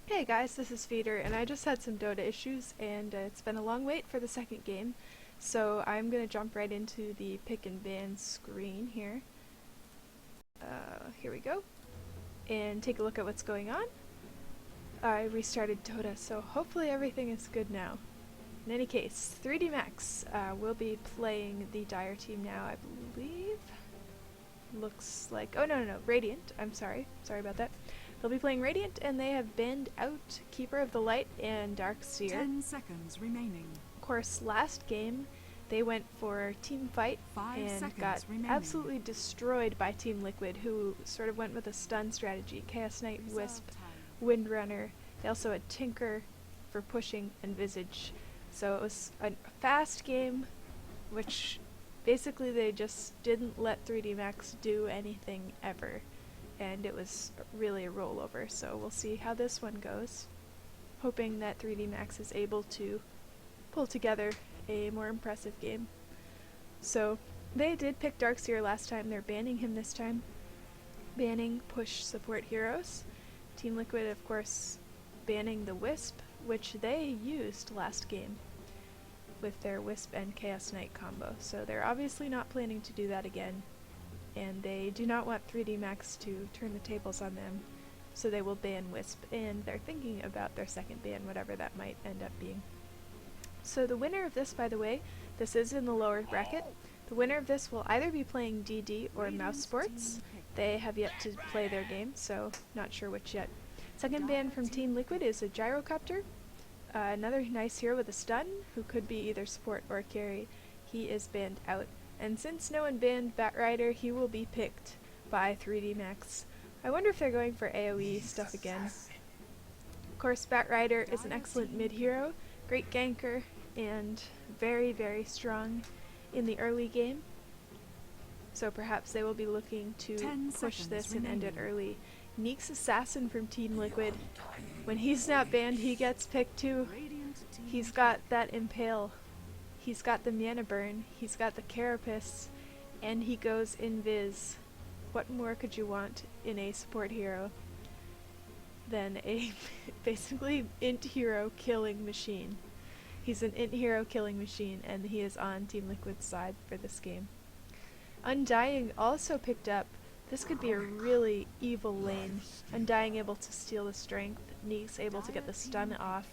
Hey guys, this is Feeder, and I just had some Dota issues, and it's been a long wait for the second game, so I'm gonna jump right into the pick and ban screen here. Here we go, and take a look at what's going on. I restarted Dota, so hopefully everything is good now. In any case, 3D Max will be playing the Dire team now, I believe. Looks like, oh no, Radiant, I'm sorry about that. They'll be playing Radiant, and they have banned out Keeper of the Light and Darkseer. 10 seconds remaining. Of course, last game they went for Team Fight and got absolutely destroyed by Team Liquid, who sort of went with a stun strategy. Chaos Knight, Wisp, Windrunner. They also had Tinker for pushing and Visage. So it was a fast game, which basically they just didn't let 3D Max do anything ever. And it was really a rollover, so we'll see how this one goes. Hoping that 3D Max is able to pull together a more impressive game. So they did pick Darkseer last time, they're banning him this time. Banning push support heroes. Team Liquid, of course, banning the Wisp, which they used last game with their Wisp and Chaos Knight combo. So they're obviously not planning to do that again. And they do not want 3D Max to turn the tables on them, so they will ban Wisp, and they're thinking about their second ban, whatever that might end up being. So the winner of this, by the way, this is in the lower bracket, the winner of this will either be playing DD or Mouse Sports. They have yet to play their game, so not sure which yet. Second ban from Team Liquid is a Gyrocopter, another nice hero with a stun, who could be either support or carry. He is banned out. And since no one banned Batrider, he will be picked by 3D Max. I wonder if they're going for AoE stuff again. Of course, Batrider is an excellent mid-hero, great ganker, and very, very strong in the early game. So perhaps they will be looking to push this and end it early. Neek's Assassin from Team Liquid. When he's not banned, he gets picked too. He's got that Impale. He's got the Mana Burn, he's got the Carapace, and he goes Invis. What more could you want in a support hero than a basically int hero killing machine? He's an int hero killing machine, and he is on Team Liquid's side for this game. Undying also picked up. This could be a really evil lane. Undying able to steal the strength, Neek's able to get the stun off.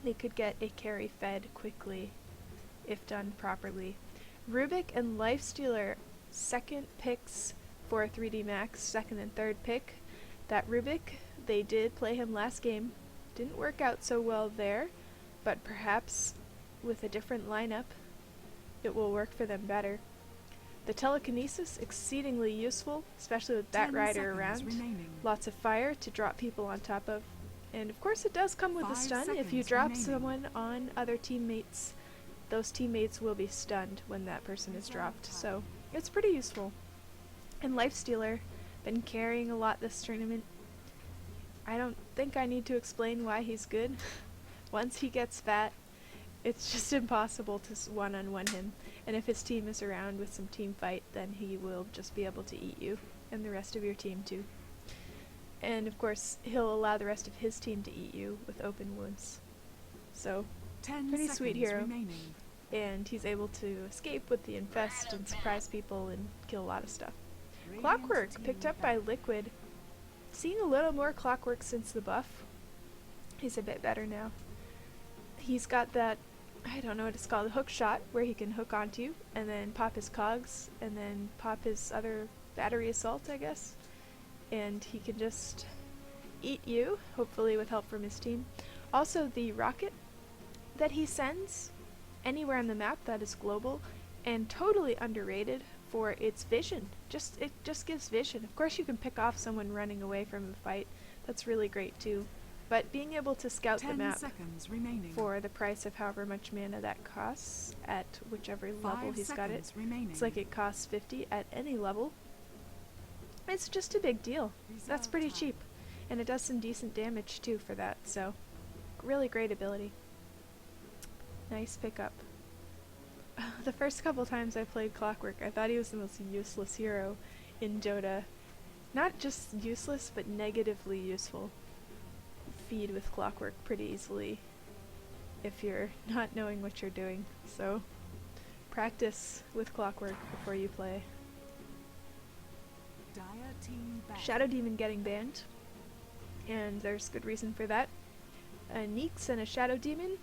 They could get a carry fed quickly if done properly. Rubik and Lifestealer, second picks for 3D Max, second and third pick. That Rubik, they did play him last game. Didn't work out so well there, but perhaps with a different lineup, it will work for them better. The Telekinesis, exceedingly useful, especially with Batrider around. Lots of fire to drop people on top of. And of course it does come with a stun. If you drop someone on other teammates, those teammates will be stunned when that person is dropped, so it's pretty useful. And Lifestealer, been carrying a lot this tournament. I don't think I need to explain why he's good. Once he gets fat, it's just impossible to one-on-one him, and if his team is around with some team fight, then he will just be able to eat you, and the rest of your team too. And of course, he'll allow the rest of his team to eat you with open wounds. So, pretty sweet hero. And he's able to escape with the infest and surprise people and kill a lot of stuff. Clockwork, picked up by Liquid. Seeing a little more Clockwork since the buff. He's a bit better now. He's got that, I don't know what it's called, hook shot, where he can hook onto you, and then pop his cogs, and then pop his other battery assault, I guess. And he can just eat you, hopefully with help from his team. Also, the rocket that he sends anywhere on the map that is global and totally underrated for its vision. It just gives vision. Of course you can pick off someone running away from a fight. That's really great too. But being able to scout the map for the price of however much mana that costs at whichever level he's got it. It's like it costs 50 at any level. It's just a big deal. That's pretty cheap. And it does some decent damage too for that, so really great ability. Nice pickup. The first couple times I played Clockwork, I thought he was the most useless hero in Dota. Not just useless, but negatively useful. feed with Clockwork pretty easily if you're not knowing what you're doing. So practice with Clockwork before you play. Shadow Demon getting banned, and there's good reason for that. A Neeks and a Shadow Demon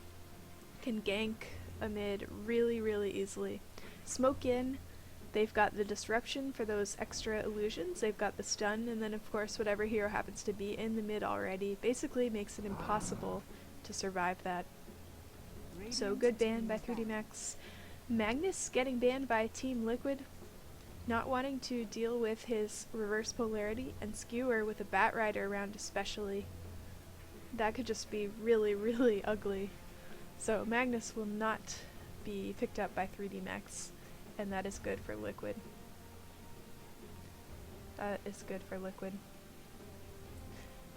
can gank a mid really, really easily. Smoke in, they've got the disruption for those extra illusions, they've got the stun, and then of course whatever hero happens to be in the mid already basically makes it impossible to survive that. So good ban by 3D Max. Magnus getting banned by Team Liquid, not wanting to deal with his reverse polarity, and Skewer with a Bat Rider around especially. That could just be really, really ugly. So Magnus will not be picked up by 3D Max, and that is good for Liquid. That is good for Liquid.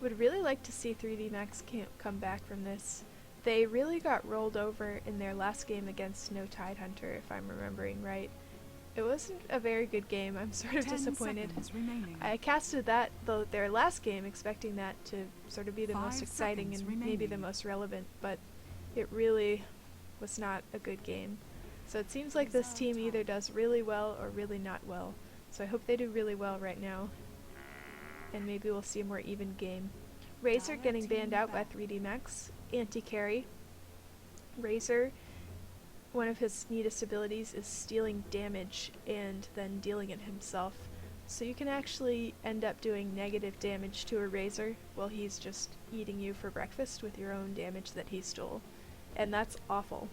Would really like to see 3D Max come back from this. They really got rolled over in their last game against No Tidehunter, if I'm remembering right. It wasn't a very good game. I'm sort of disappointed. I casted that, their last game, expecting that to sort of be the most exciting and maybe the most relevant, but it really was not a good game. So it seems like this team either does really well or really not well. So I hope they do really well right now, and maybe we'll see a more even game. Razor getting banned out by 3D Max. Anti-carry. Razor, one of his neatest abilities is stealing damage and then dealing it himself. So you can actually end up doing negative damage to a Razor while he's just eating you for breakfast with your own damage that he stole. And that's awful.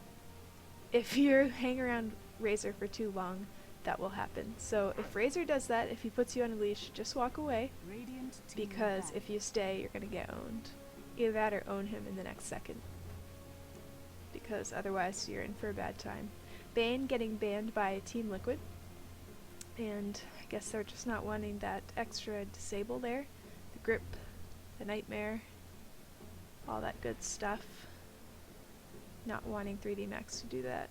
If you hang around Razor for too long, that will happen. So if Razor does that, if he puts you on a leash, just walk away, because if you stay, you're gonna get owned. Either that or own him in the next second, because otherwise you're in for a bad time. Bane getting banned by Team Liquid, and I guess they're just not wanting that extra disable there. The grip, the nightmare, all that good stuff. Not wanting 3D Max to do that.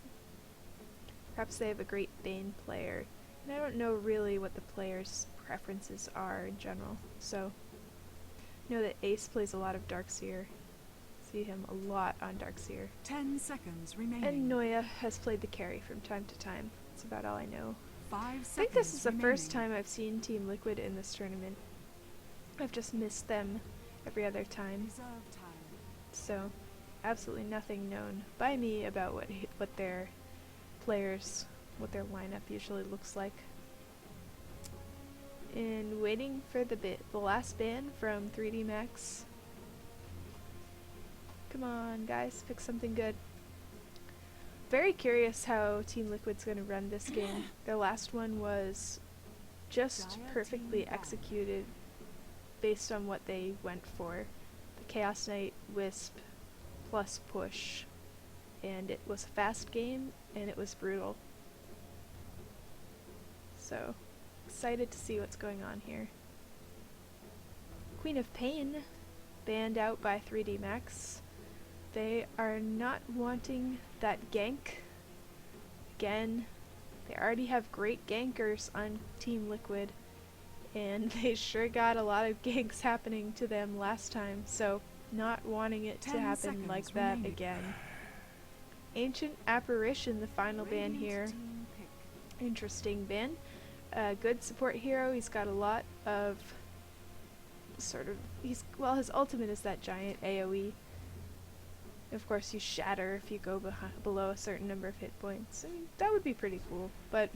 Perhaps they have a great Bane player, and I don't know really what the player's preferences are in general, so I know that Ace plays a lot of Darkseer. See him a lot on Darkseer. 10 seconds remaining. And Noya has played the carry from time to time. That's about all I know. 5 seconds I think this is the remaining. first time I've seen Team Liquid in this tournament. I've just missed them every other time. So, absolutely nothing known by me about what their players, what their lineup usually looks like. And waiting for the last ban from 3D Max. Come on, guys, pick something good. Very curious how Team Liquid's going to run this game. Their last one was just perfectly executed based on what they went for. The Chaos Knight Wisp plus push. And it was a fast game, and it was brutal. So, excited to see what's going on here. Queen of Pain, banned out by 3D Max. They are not wanting that gank. Again, they already have great gankers on Team Liquid, and they sure got a lot of ganks happening to them last time, so not wanting it to happen like that again. Ancient Apparition, the final ban here. Interesting ban. Good support hero. He's got a lot of sort of, well, his ultimate is that giant AoE. Of course, you shatter if you go below a certain number of hit points. I mean, that would be pretty cool, but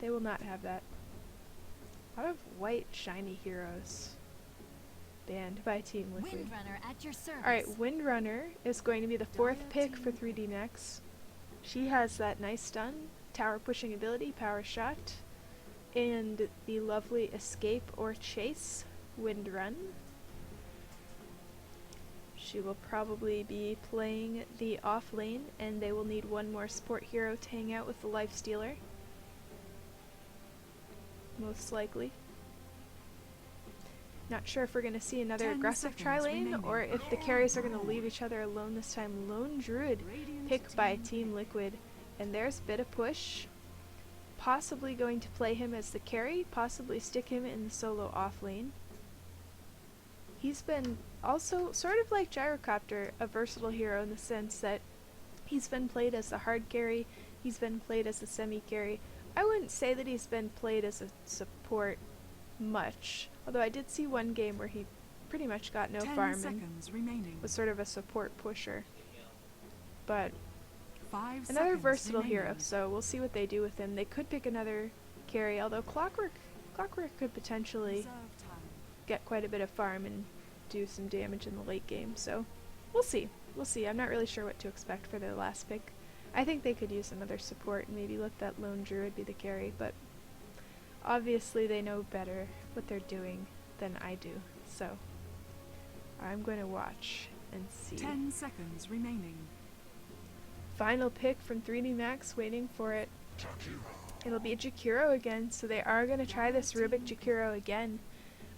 they will not have that. A lot of white shiny heroes banned by Team Liquid. Windrunner at your service. Alright, Windrunner is going to be the 4th pick for 3D Max. She has that nice stun, tower pushing ability, power shot, and the lovely escape or chase, Wind Run. She will probably be playing the off lane, and they will need one more support hero to hang out with the Lifestealer. Most likely. Not sure if we're going to see another aggressive tri-lane, or if the carries are going to leave each other alone this time. Lone Druid picked by Team Liquid, and there's a bit of push. Possibly going to play him as the carry, possibly stick him in the solo off lane. he's been also sort of like Gyrocopter, a versatile hero in the sense that he's been played as a hard carry, he's been played as a semi-carry. I wouldn't say that he's been played as a support much, although I did see one game where he pretty much got no 10 farm and seconds remaining. was sort of a support pusher. But 5 another seconds versatile remaining. hero, so we'll see what they do with him. They could pick another carry, although Clockwork could potentially Reserve time. get quite a bit of farm and do some damage in the late game, so we'll see. We'll see. I'm not really sure what to expect for their last pick. I think they could use another support and maybe let that lone druid be the carry, but obviously they know better what they're doing than I do, so I'm going to watch and see. 10 seconds remaining. Final pick from 3D Max, waiting for it. It'll be Jakiro again, so they are going to try this Rubik Jakiro again.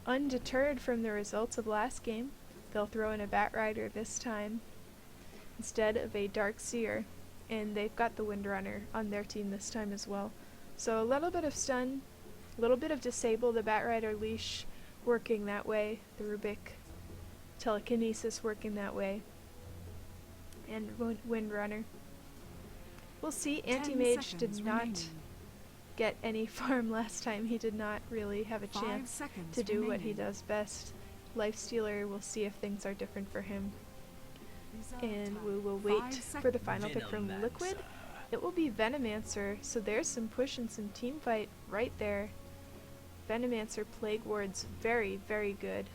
Undeterred from the results of last game, they'll throw in a Bat Rider this time instead of a Dark Seer, and they've got the Windrunner on their team this time as well. So a little bit of stun, a little bit of disable, the Bat Rider leash working that way, the Rubik telekinesis working that way, and Windrunner. We'll see. 10 Anti-Mage did seconds not remaining. get any farm last time. He did not really have a 5 chance seconds to do what he remaining. does best. Lifestealer, we'll see if things are different for him. Reserve And time. we will 5 wait for the seconds. final pick from Liquid. It will be Venomancer, so there's some push and some team fight right there. Venomancer Plague Ward's very, very good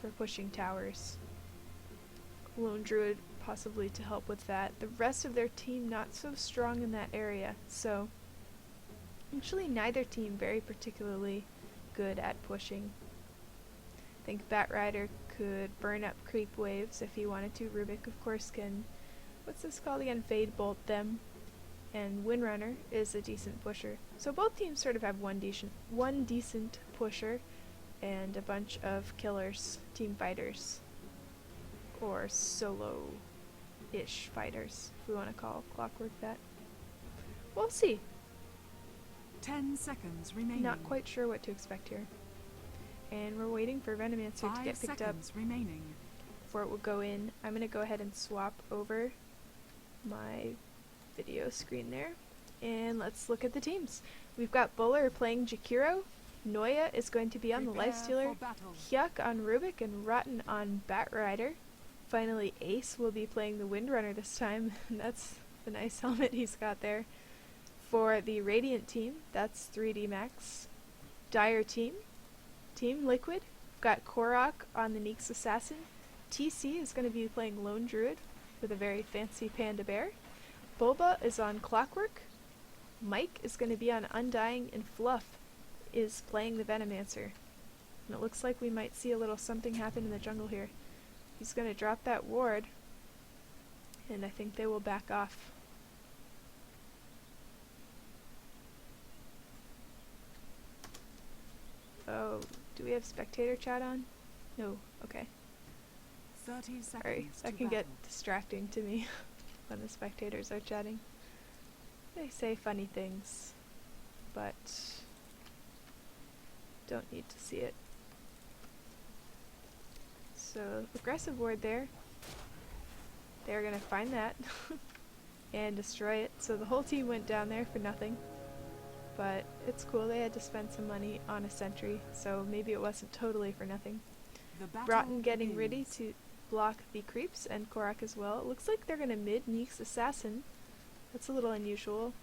for pushing towers. Lone Druid possibly to help with that. The rest of their team not so strong in that area, so actually neither team very particularly good at pushing. I think Bat Rider could burn up creep waves if he wanted to. Rubik of course can, what's this called again, Fade Bolt them. And Windrunner is a decent pusher. So both teams sort of have one decent pusher and a bunch of killers, team fighters, or solo-ish fighters, if we want to call Clockwork that. We'll see. 10 seconds remaining. Not quite sure what to expect here. And we're waiting for Venomancer to 5 get picked up seconds remaining. before it will go in. I'm going to go ahead and swap over my video screen there. And let's look at the teams. We've got Buller playing Jakiro. Noya is going to be on the Prepare Lifestealer. for battle. Hyuk on Rubik and Rotten on Bat Rider. Finally, Ace will be playing the Windrunner this time. That's the nice helmet he's got there. For the Radiant team, that's 3D Max. Dire team, Team Liquid. We've got Korok on the Neeks Assassin. TC is going to be playing Lone Druid with a very fancy panda bear. Boba is on Clockwork. Mike is going to be on Undying, and Fluff is playing the Venomancer. And it looks like we might see a little something happen in the jungle here. He's going to drop that ward, and I think they will back off. Oh, do we have spectator chat on? No, okay. 30 seconds. Sorry, that to can get battle. distracting to me when the spectators are chatting. They say funny things, but don't need to see it. So, aggressive ward there. They're gonna find that and destroy it. So the whole team went down there for nothing. But it's cool, they had to spend some money on a sentry, so maybe it wasn't totally for nothing. The battle Broughton getting ready begins. to block the creeps, and Korok as well. It looks like they're gonna mid Neeks Assassin. That's a little unusual.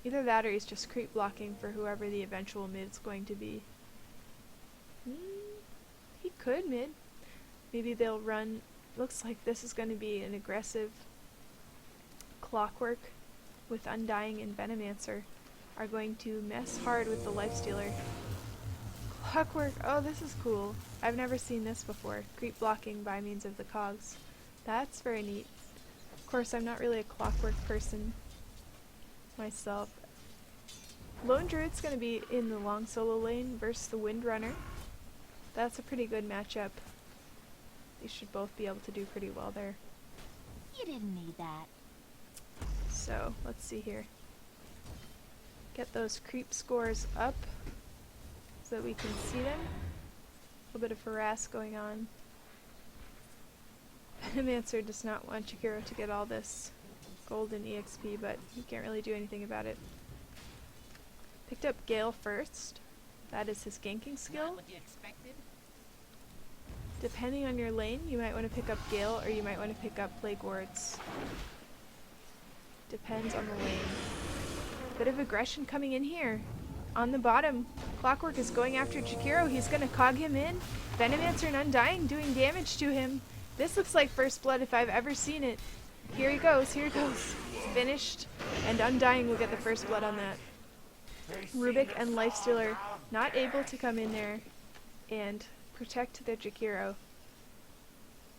Either that or he's just creep blocking for whoever the eventual mid's going to be. He could mid. Maybe they'll run. Looks like this is going to be an aggressive Clockwork with Undying and Venomancer are going to mess hard with the Lifestealer. Clockwork, oh this is cool. I've never seen this before. Creep blocking by means of the cogs. That's very neat. Of course I'm not really a Clockwork person myself. Lone Druid's going to be in the long solo lane versus the Windrunner. That's a pretty good matchup. They should both be able to do pretty well there. You didn't need that. So, let's see here. Get those creep scores up so that we can see them. A little bit of harass going on. Venomancer does not want Chikiro to get all this golden EXP, but he can't really do anything about it. Picked up Gale first. That is his ganking skill. Depending on your lane, you might want to pick up Gale or you might want to pick up Plague Wards. Depends on the lane. Bit of aggression coming in here. On the bottom, Clockwork is going after Chikiro. He's going to cog him in. Venomancer and Undying doing damage to him. This looks like First Blood if I've ever seen it. Here he goes, here he goes. Finished, and Undying will get the First Blood on that. Rubik and Lifestealer not able to come in there and protect their Chikiro.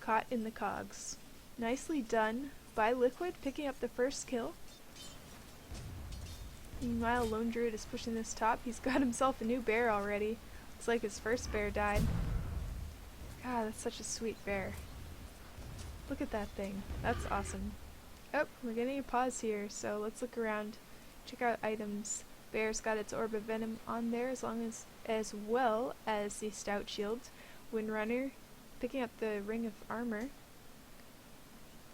Caught in the cogs. Nicely done by Liquid, picking up the first kill. Meanwhile, Lone Druid is pushing this top. He's got himself a new bear already. Looks like his first bear died. God, that's such a sweet bear. Look at that thing. That's awesome. Oh, we're getting a pause here, so let's look around. Check out items. Bear's got its Orb of Venom on there as well as the Stout Shield. Windrunner picking up the Ring of Armor.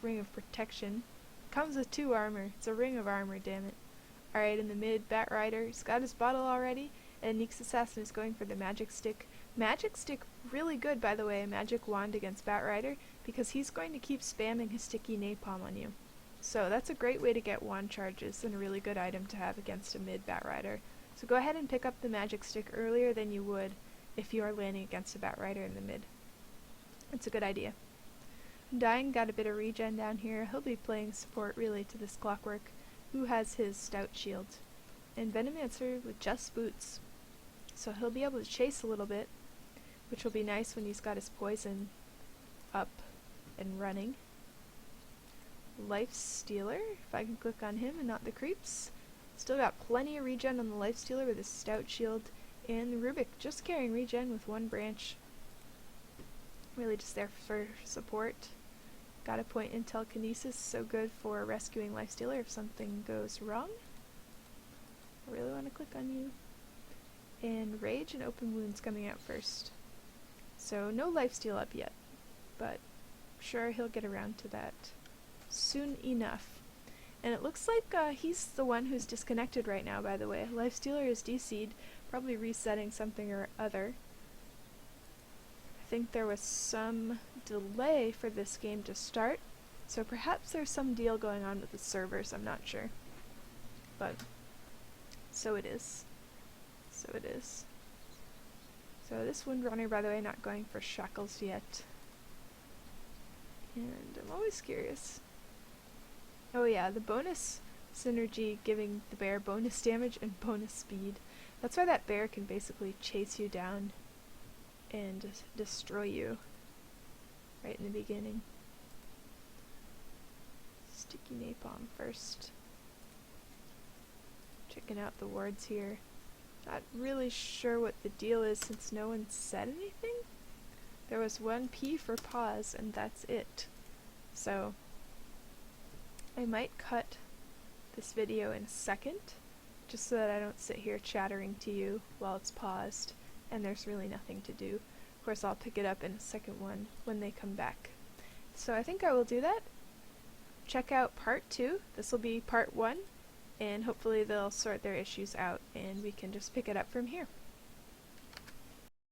Ring of Protection. Comes with 2 armor. It's a Ring of Armor, damn it. Alright, in the mid, Bat Rider's got his bottle already, and Nyx Assassin is going for the Magic Stick. Magic Stick, really good by the way, Magic Wand against Bat Rider, because he's going to keep spamming his sticky napalm on you. So that's a great way to get wand charges and a really good item to have against a mid Bat Rider. So go ahead and pick up the Magic Stick earlier than you would if you are landing against a Bat Rider in the mid. It's a good idea. Undying got a bit of regen down here. He'll be playing support really to this Clockwork, who has his Stout Shield. And Venomancer with just boots. So he'll be able to chase a little bit, which will be nice when he's got his poison up and running. Lifestealer, if I can click on him and not the creeps. Still got plenty of regen on the Lifestealer with his Stout Shield, and the Rubik just carrying regen with 1 branch. Really just there for support. Got a point in Telekinesis, so good for rescuing Lifestealer if something goes wrong. I really want to click on you. And Rage and Open Wounds coming out first. So no lifesteal up yet, but I'm sure he'll get around to that soon enough. And it looks like he's the one who's disconnected right now, by the way. Lifestealer is DC'd, probably resetting something or other. I think there was some delay for this game to start, so perhaps there's some deal going on with the servers, I'm not sure. But, so it is. So it is. So this Windrunner, by the way, not going for shackles yet. And I'm always curious. Oh yeah, the bonus synergy giving the bear bonus damage and bonus speed. That's why that bear can basically chase you down and destroy you right in the beginning. Sticky napalm first. Checking out the wards here. Not really sure what the deal is since no one said anything. There was 1 P for pause and that's it. So I might cut this video in a second just so that I don't sit here chattering to you while it's paused and there's really nothing to do. Of course I'll pick it up in a second one when they come back. So I think I will do that. Check out part 2. This will be part 1 and hopefully they'll sort their issues out and we can just pick it up from here.